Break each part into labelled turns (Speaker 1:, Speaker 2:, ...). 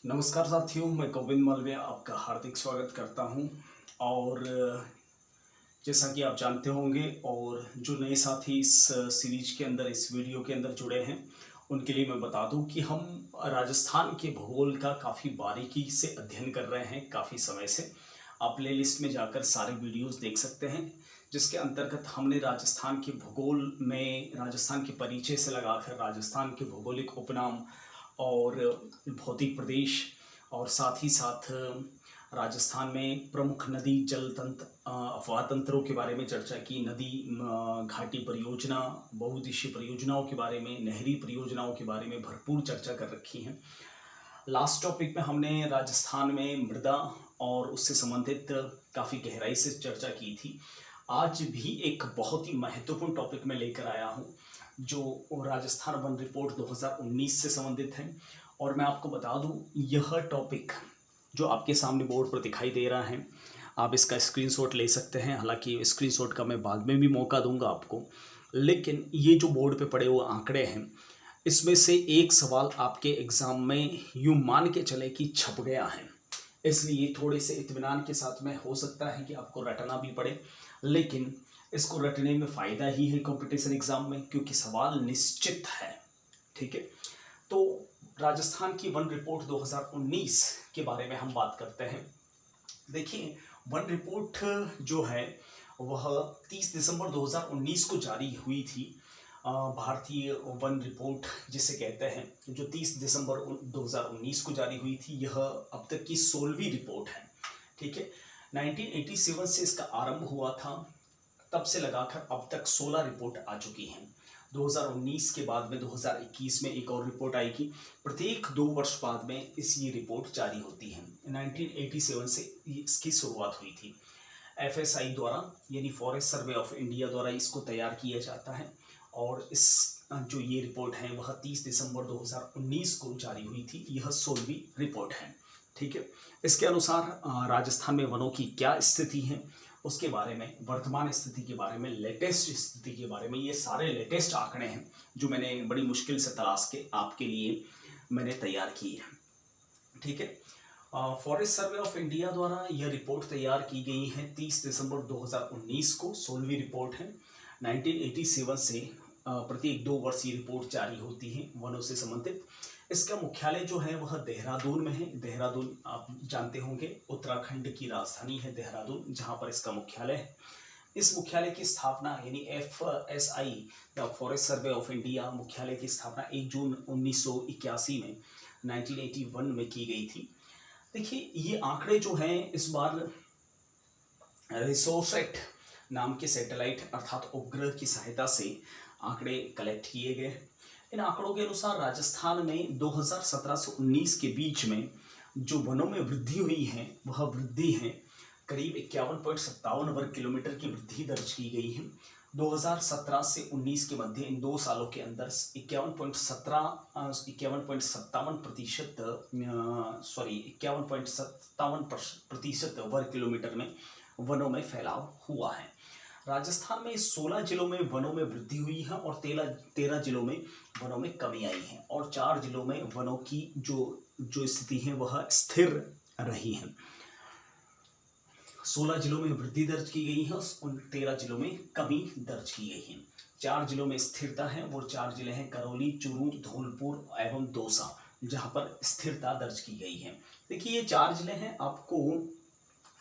Speaker 1: नमस्कार साथियों, मैं गोविंद मालवीय आपका हार्दिक स्वागत करता हूं। और जैसा कि आप जानते होंगे और जो नए साथी इस सीरीज के अंदर, इस वीडियो के अंदर जुड़े हैं, उनके लिए मैं बता दूं कि हम राजस्थान के भूगोल का काफ़ी बारीकी से अध्ययन कर रहे हैं काफ़ी समय से। आप प्लेलिस्ट में जाकर सारे वीडियोस देख सकते हैं, जिसके अंतर्गत हमने राजस्थान के भूगोल में राजस्थान के परिचय से लगाकर राजस्थान के भौगोलिक उपनाम और भौतिक प्रदेश और साथ ही साथ राजस्थान में प्रमुख नदी जल तंत्र, अफवाह तंत्रों के बारे में चर्चा की, नदी घाटी परियोजना, बहुउद्देशीय परियोजनाओं के बारे में, नहरी परियोजनाओं के बारे में भरपूर चर्चा कर रखी है। लास्ट टॉपिक में हमने राजस्थान में मृदा और उससे संबंधित काफ़ी गहराई से चर्चा की थी। आज भी एक बहुत ही महत्वपूर्ण टॉपिक में लेकर आया हूँ, जो राजस्थान वन रिपोर्ट 2019 से संबंधित है। और मैं आपको बता दूं, यह टॉपिक जो आपके सामने बोर्ड पर दिखाई दे रहा है, आप इसका स्क्रीनशॉट ले सकते हैं। हालांकि स्क्रीनशॉट का मैं बाद में भी मौका दूंगा आपको, लेकिन ये जो बोर्ड पे पड़े हुए आंकड़े हैं, इसमें से एक सवाल आपके एग्ज़ाम में यूँ मान के चले कि छप गया है, इसलिए थोड़े से इत्मीनान के साथ में हो सकता है कि आपको रटना भी पड़े, लेकिन इसको रटने में फ़ायदा ही है कंपटीशन एग्ज़ाम में, क्योंकि सवाल निश्चित है। ठीक है, तो राजस्थान की वन रिपोर्ट 2019 के बारे में हम बात करते हैं। देखिए, वन रिपोर्ट जो है वह 30 दिसंबर 2019 को जारी हुई थी। भारतीय वन रिपोर्ट जिसे कहते हैं, जो 30 दिसंबर 2019 को जारी हुई थी, यह अब तक की 16वीं रिपोर्ट है। ठीक है, 1987 से इसका आरंभ हुआ था, तब से लगाकर अब तक 16 रिपोर्ट आ चुकी हैं। 2019 के बाद में 2021 में एक और रिपोर्ट आएगी। प्रत्येक 2 वर्ष बाद में ये रिपोर्ट जारी होती है। 1987 से इसकी शुरुआत हुई थी। FSI द्वारा, यानी फॉरेस्ट सर्वे ऑफ इंडिया द्वारा इसको तैयार किया जाता है, और इस जो ये रिपोर्ट है वह 30 दिसंबर 2019 को जारी हुई थी। यह 16वीं रिपोर्ट है। ठीक है, इसके अनुसार राजस्थान में वनों की क्या स्थिति है, उसके बारे में, वर्तमान स्थिति के बारे में, लेटेस्ट स्थिति के बारे में, ये सारे लेटेस्ट आंकड़े हैं जो मैंने बड़ी मुश्किल से तलाश के आपके लिए मैंने तैयार की है। ठीक है, फॉरेस्ट सर्वे ऑफ इंडिया द्वारा यह रिपोर्ट तैयार की गई है 30 दिसंबर 2019 को। 16वीं रिपोर्ट है। 1987 से प्रत्येक 2 वर्ष ये रिपोर्ट जारी होती है वनों से संबंधित। इसका मुख्यालय जो है वह देहरादून में है। देहरादून आप जानते होंगे, उत्तराखंड की राजधानी है देहरादून, जहां पर इसका मुख्यालय है। इस मुख्यालय की स्थापना, यानी FSI the forest survey of India मुख्यालय की स्थापना 1 जून 1981 में 1981 में की गई थी। देखिए, ये आंकड़े जो हैं इस बार रिसोसेट नाम के सैटेलाइट अर्थात उपग्रह की सहायता से आंकड़े कलेक्ट किए गए। इन आंकड़ों के अनुसार राजस्थान में 2017 से 19 के बीच में जो वनों में वृद्धि हुई है, वह वृद्धि है करीब 51.57 वर्ग किलोमीटर की वृद्धि दर्ज की गई है। 2017 से 19 के मध्य, इन 2 सालों के अंदर 51.57% वर्ग किलोमीटर में वनों में फैलाव हुआ है। राजस्थान में 16 जिलों में वनों में वृद्धि हुई है और 13 जिलों में वनों में कमी आई है, और 4 जिलों में वनों की जो स्थिति है वह स्थिर रही है। 16 जिलों में वृद्धि दर्ज की गई है, उन 13 जिलों में कमी दर्ज की गई है। 4 जिलों में स्थिरता है, वो 4 जिले हैं करौली, चूरू, धौलपुर एवं दौसा, जहां पर स्थिरता दर्ज की गई है। देखिए, ये 4 जिले हैं। आपको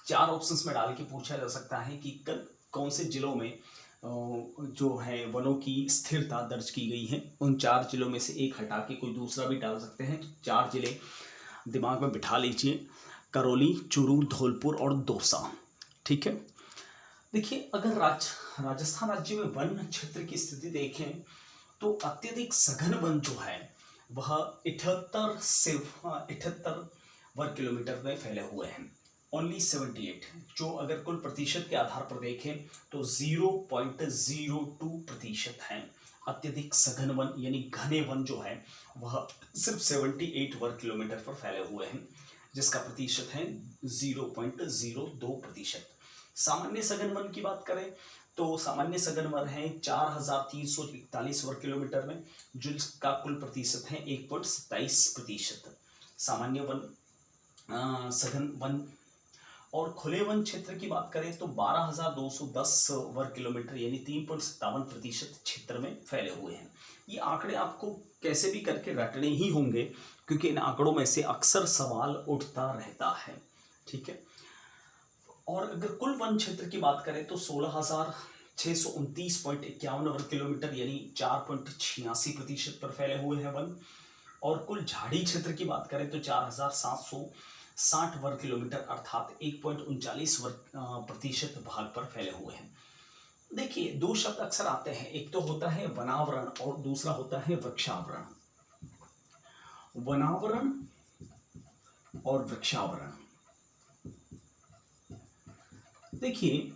Speaker 1: 4 ऑप्शंस में डाल के पूछा जा सकता है कि कौन से जिलों में जो है वनों की स्थिरता दर्ज की गई है। उन 4 जिलों में से एक हटा के कोई दूसरा भी डाल सकते हैं। 4 जिले दिमाग में बिठा लीजिए: करौली, चूरू, धौलपुर और दौसा। ठीक है, देखिए, अगर राजस्थान राज्य में वन क्षेत्र की स्थिति देखें तो अत्यधिक सघन वन जो है वह 78 वर्ग किलोमीटर में फैले हुए हैं। ओनली 78, जो अगर कुल प्रतिशत के आधार पर देखें तो 0.02% है। अत्यधिक सघन वन यानी घने वन जो है वह सिर्फ 78 वर्ग किलोमीटर पर फैले हुए हैं, जिसका प्रतिशत है 0.02%। सामान्य सघन वन की बात करें तो सामान्य सघन वन है 4341 वर्ग किलोमीटर में, जिसका कुल प्रतिशत है 1.27%। सामान्य वन, सघन वन। और खुले वन क्षेत्र की बात करें तो 12,210 वर्ग किलोमीटर यानी 3.57% क्षेत्र में फैले हुए हैं। ये आंकड़े आपको कैसे भी करके रटने ही होंगे, क्योंकि इन आंकड़ों में से अक्सर सवाल उठता रहता है, ठीक है। और अगर कुल वन क्षेत्र की बात करें तो 16,629.51 वर्ग किलोमीटर यानी 4.86% पर फैले हुए हैं वन। और कुल झाड़ी क्षेत्र की बात करें तो 4,760 वर्ग किलोमीटर अर्थात 1.39 प्रतिशत भाग पर फैले हुए हैं। देखिए, दो शब्द अक्सर आते हैं, एक तो होता है वनावरण और दूसरा होता है वृक्षावरण। वनावरण और वृक्षावरण, देखिए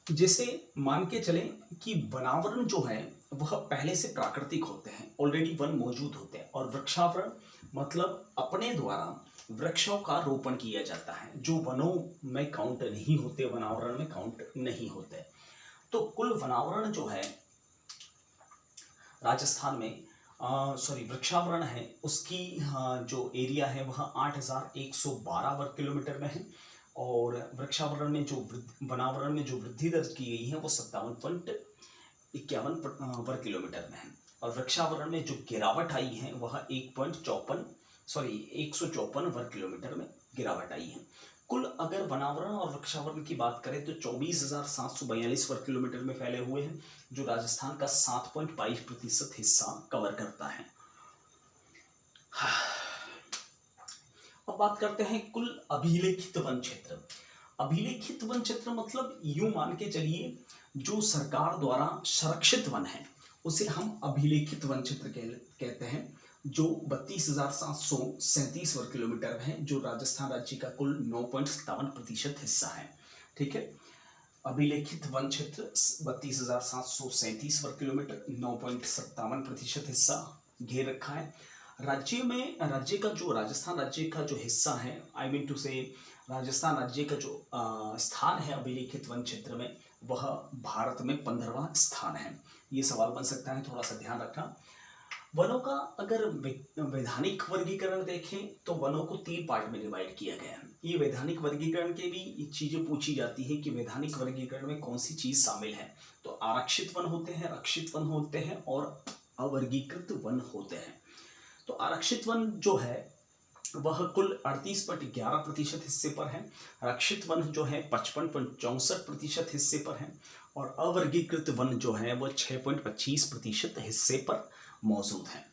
Speaker 1: जैसे मान के चलें कि वनावरण जो है वह पहले से प्राकृतिक होते हैं, ऑलरेडी वन मौजूद होते हैं। और वृक्षावरण मतलब अपने द्वारा वृक्षों का रोपण किया जाता है, जो वनों में काउंट नहीं होते, वनावरण में काउंट नहीं होते। तो कुल वनावरण जो है राजस्थान में वृक्षावरण है, उसकी जो एरिया है वह 8,112 वर्ग किलोमीटर में है। और वृक्षावरण में जो वनावरण में जो वृद्धि दर्ज की गई है वो 57.51 वर्ग किलोमीटर में है। और वृक्षावरण में जो गिरावट आई है वह 154 वर्ग किलोमीटर में गिरावट आई है। कुल अगर वनावरण और वृक्षावरण की बात करें तो 24,742 वर्ग किलोमीटर में फैले हुए हैं, जो राजस्थान का 7.22% हिस्सा कवर करता है। अब बात करते हैं कुल अभिलेखित वन क्षेत्र। अभिलेखित वन क्षेत्र मतलब यूं मान के चलिए, जो सरकार द्वारा संरक्षित वन है उसे हम अभिलेखित वन क्षेत्र कहते हैं, जो 32,737 वर्ग किलोमीटर है, जो राजस्थान राज्य का कुल 9.57% हिस्सा है, ठीक है। अभिलेखित वन क्षेत्र 32,737 वर्ग किलोमीटर, 9.57% हिस्सा घेर रखा है। राजस्थान राज्य का जो हिस्सा है, आई मीन टू से राजस्थान राज्य का जो स्थान है अभिलेखित वन क्षेत्र में, वह भारत में 15वां स्थान है। ये सवाल बन सकता है, थोड़ा सा ध्यान रखना। वनों का अगर वैधानिक वर्गीकरण देखें तो वनों को 3 पार्ट में डिवाइड किया गया है। ये वैधानिक वर्गीकरण के भी चीजें पूछी जाती है कि वैधानिक वर्गीकरण में कौन सी चीज शामिल है। तो आरक्षित वन होते हैं, रक्षित वन होते हैं और अवर्गीकृत वन होते हैं। तो आरक्षित वन जो है वह कुल 38.11% हिस्से पर है, रक्षित वन जो है 55.64% हिस्से पर है, और अवर्गीकृत वन जो है वह 6.25% हिस्से पर मौजूद है।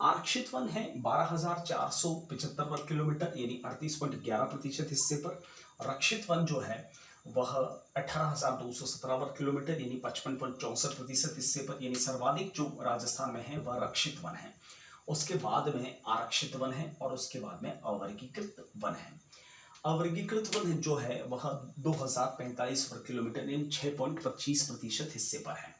Speaker 1: आरक्षित वन है 12,475 वर्ग किलोमीटर यानी 38.11% हिस्से पर। रक्षित वन जो है वह 18,217 वर्ग किलोमीटर यानी 55.64% हिस्से पर, यानी सर्वाधिक जो राजस्थान में है वह रक्षित वन है। उसके बाद में आरक्षित वन है और उसके बाद में अवर्गीकृत वन है। अवर्गीकृत वन जो है वह 2,045 वर्ग किलोमीटर यानी 6.25% हिस्से पर है।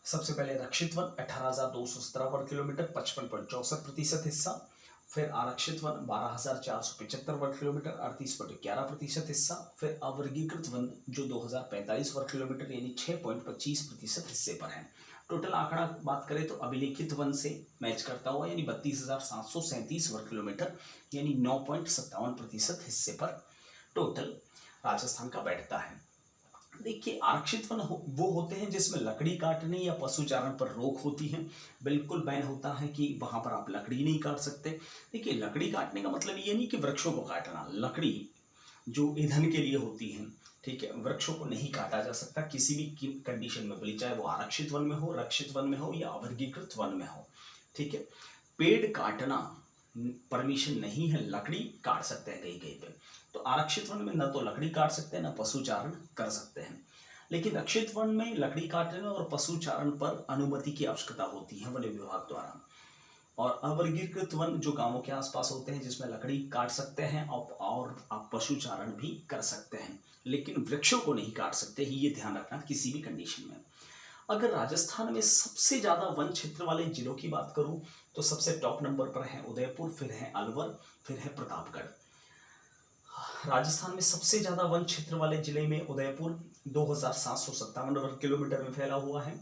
Speaker 1: सबसे पहले रक्षित वन 18,217 वर्ग किलोमीटर 55.64% हिस्सा, फिर आरक्षित वन 12,475 वर्ग किलोमीटर 38.11% हिस्सा, फिर अवर्गीकृत वन जो 2,045 वर्ग किलोमीटर यानी 6.25% हिस्से पर है। टोटल आंकड़ा बात करें तो अभिलेखित वन से मैच करता हुआ यानी 32,737 वर्ग किलोमीटर यानी 9.57% हिस्से पर टोटल राजस्थान का बैठता है। देखिए, आरक्षित वन वो होते हैं जिसमें लकड़ी काटने या पशु चारण पर रोक होती है, बिल्कुल बैन होता है कि वहां पर आप लकड़ी नहीं काट सकते। देखिए, लकड़ी काटने का मतलब ये नहीं कि वृक्षों को काटना, लकड़ी जो ईंधन के लिए होती है, ठीक है, वृक्षों को नहीं काटा जा सकता किसी भी कंडीशन में, बोली चाहे वो आरक्षित वन में हो, रक्षित वन में हो या अवर्गीकृत वन में हो, ठीक है। पेड़ काटना परमिशन नहीं है, लकड़ी काट सकते हैं कहीं कहीं पे। तो आरक्षित वन में न तो लकड़ी काट सकते हैं न पशुचारण कर सकते हैं, लेकिन रक्षित वन में लकड़ी काटने और पशुचारण पर अनुमति की आवश्यकता होती है वन विभाग द्वारा। और अवर्गीकृत वन जो गांवों के आसपास होते हैं जिसमें लकड़ी काट सकते हैं और आप पशुचारण भी कर सकते हैं, लेकिन वृक्षों को नहीं काट सकते, ये ध्यान रखना किसी भी कंडीशन में। अगर राजस्थान में सबसे ज्यादा वन क्षेत्र वाले जिलों की बात करूं तो सबसे टॉप नंबर पर है उदयपुर, फिर है अलवर, फिर है प्रतापगढ़। राजस्थान में सबसे ज्यादा वन क्षेत्र वाले जिले में उदयपुर 2,757 वर्ग किलोमीटर में फैला हुआ है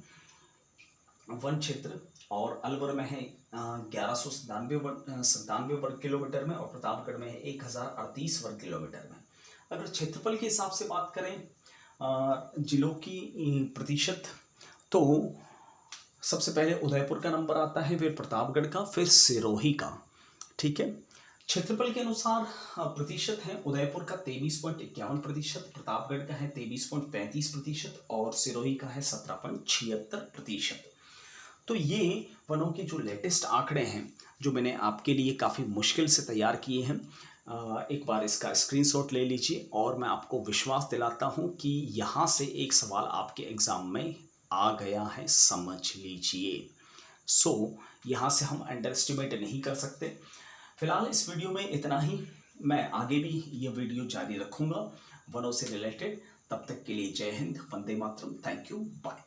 Speaker 1: वन क्षेत्र, और अलवर में है 1197 वर्ग किलोमीटर में, और प्रतापगढ़ में है 1038 वर्ग किलोमीटर में। अगर क्षेत्रफल के हिसाब से बात करें जिलों की प्रतिशत, तो सबसे पहले उदयपुर का नंबर आता है, फिर प्रतापगढ़ का, फिर सिरोही का। ठीक है, क्षेत्रफल के अनुसार प्रतिशत है उदयपुर का 23.51%, प्रतापगढ़ का है 23.35% और सिरोही का है 17.76%। तो ये वनों के जो लेटेस्ट आंकड़े हैं जो मैंने आपके लिए काफ़ी मुश्किल से तैयार किए हैं, एक बार इसका स्क्रीनशॉट ले लीजिए और मैं आपको विश्वास दिलाता हूँ कि यहाँ से एक सवाल आपके एग्ज़ाम में आ गया है, समझ लीजिए। यहाँ से हम अंडर एस्टिमेट नहीं कर सकते। फिलहाल इस वीडियो में इतना ही, मैं आगे भी ये वीडियो जारी रखूँगा वनों से रिलेटेड। तब तक के लिए जय Hind, Vande Mataram, thank you, bye.